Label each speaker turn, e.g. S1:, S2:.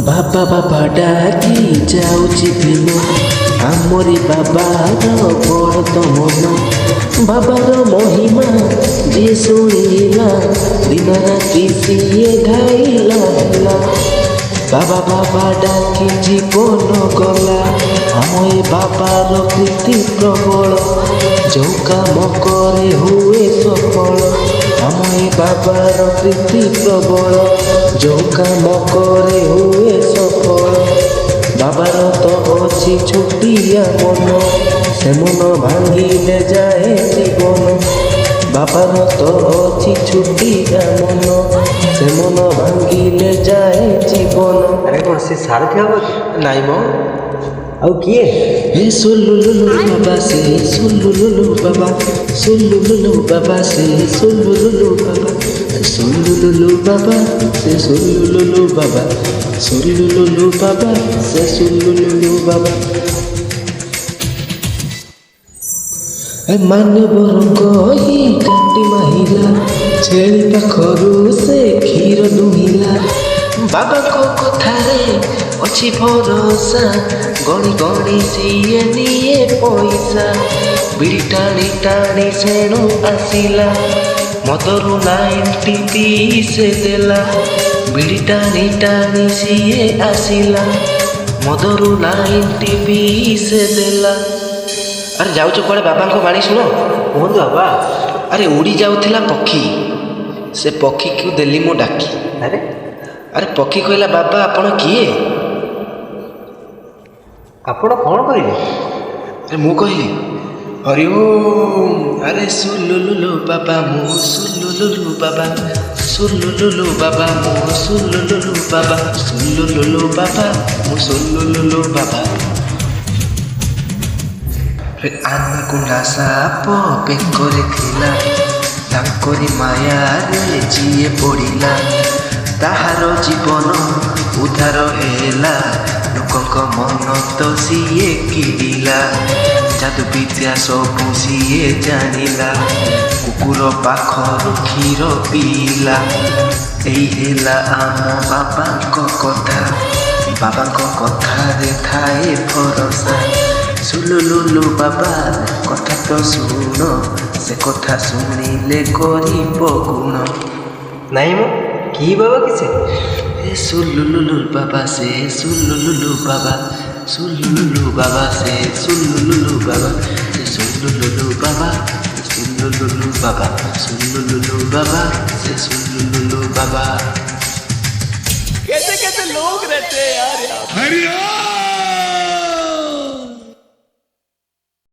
S1: ବାବା ବାବା ଡାକି ଯାଉଛି ଦିନ ଆମରି ବାବାର ବଡ଼ ମନ ବାବାର ମହିମା ଯିଏ ଶୁଣିଲା ଦିନ ରାତି ସିଏ ଗାଇଲା ହେଲା ବାବା ବାବା ଡାକି ଜୀବନ ଗଲା ଆମ ଏ ବାବାର ପ୍ରୀତି ପ୍ରବଳ ଯୋଉ କାମ କରେ ହୁଏ ସଫଳ ଆମ ଏ ବାବାର ପ୍ରୀତି ପ୍ରବଳ ଯୋଉ କାମ କରେ ହୁଏ ସଫଳ ବାବାର ତ ଅଛି ଛୋଟିଆ ମନ ସେ ମନ ଭାଙ୍ଗିଲେ ଯାଏ ଜୀବନ ବାବାର ତ ଅଛି ଛୋଟିଆ ମନ ସେ ମନ ଭାଙ୍ଗିଲେ ଯାଏ ଜୀବନ।
S2: ଆରେ କ'ଣ ସେ ସାରଥି ହବ କି?
S1: ନାଇଁ ମ
S2: ଆଉ କିଏ?
S1: ଏ ସୁଲୁଲୁଲୁ ବାବା ସେ ସୁଲୁଲୁଲୁ ବାବା ସୁଲୁଲୁଲୁ ବାବା ସେ ସୁଲୁଲୁଲୁ ବାବା ସୁଲୁଲୁଲୁ ବାବା ସେ ସୁଲୁଲୁଲୁ ବାବା ସୁଲୁଲୁଲୁ ବାବା ସେ ସୁଲୁଲୁଲୁ ବାବା। ମାନ୍ୟବର କହି କାଟି ମାହିଲା ଛେଳି ପାଖରୁ ସେ କ୍ଷୀର ଦୁହିଁଲା ବାବାଙ୍କ କଥାରେ ଅଛି ଭରସା ଗଣି ଗଣି ସିଏ ନିଏ ପଇସା ବିଡ଼ି ଟାଣି ଟାଣି ସେଣୁ ଆସିଲା ମଦରୁ 90 ପିସ୍ ଦେଲା ବିଡ଼ି ଟାଣି ଟାଣି ସିଏ ଆସିଲା ମଦରୁ 90 ପିସ୍ ଦେଲା। ଆରେ ଯାଉଛ କୁଆଡ଼େ ବାବାଙ୍କ ବାଣୀ ଶୁଣ।
S2: କୁହନ୍ତୁ ବାବା।
S1: ଆରେ ଉଡ଼ି ଯାଉଥିଲା ପକ୍ଷୀ ସେ ପକ୍ଷୀକୁ ଦେଲି ମୁଁ ଡାକି। ଆରେ ପକ୍ଷୀ କହିଲା ବାବା ଆପଣ କିଏ?
S2: ଆପଣ କ'ଣ କରିବେ?
S1: ଆରେ ମୁଁ କହିଲି ହରି ଓମ୍ ଆରେ ସୁଲୁଲୁଲୁ ବାବା ମୁଁ ସୁଲୁଲୁଲୁ ବାବା ସୁଲୁଲୁଲୁ ବାବା ମୁଁ ସୁଲୁଲୁଲୁ ବାବା ସୁଲୁଲୁଲୁ ବାବା ମୁଁ ସୁଲୁଲୁଲୁ ବାବା। ଆନାକୁଣ୍ଡା ସାପ ବେକରେ ଥିଲା ତାଙ୍କରି ମାୟାରେ ଯିଏ ପଡ଼ିଲା ତାହାର ଜୀବନ ଉଦ୍ଧାର ହେଲା ଲୋକଙ୍କ ମନ ତ ସିଏ କିଣିଲା ଯାଦୁ ବିଦ୍ୟା ସବୁ ସିଏ ଜାଣିଲା କୁକୁର ପାଖରୁ କ୍ଷୀର ପିଇଲା ଏଇ ହେଲା ଆମ ବାବାଙ୍କ କଥା ବାବାଙ୍କ କଥାରେ ଥାଏ ଭରସା ସୁଲୁଲୁଲୁ ବାବା କଥା ତ ଶୁଣ ସେ କଥା ଶୁଣିଲେ କରିବ ଗୁଣ।
S2: ନାଇଁ ମ କି ବାବା କି ସେ?
S1: ଏ ସୁଲୁଲୁଲୁ ବାବା ସେ ସୁଲୁଲୁଲୁ ବାବା ସୁଲୁଲୁଲୁ ବାବା ସେ ସୁଲୁଲୁଲୁ ବାବା ସେ ସୁଲୁଲୁଲୁ ବାବା ସୁଲୁଲୁଲୁ ବାବା ସୁଲୁଲୁଲୁ बाबा से सुलुलु बाबा।
S3: कैसे कैसे लोग रहते हैं यार।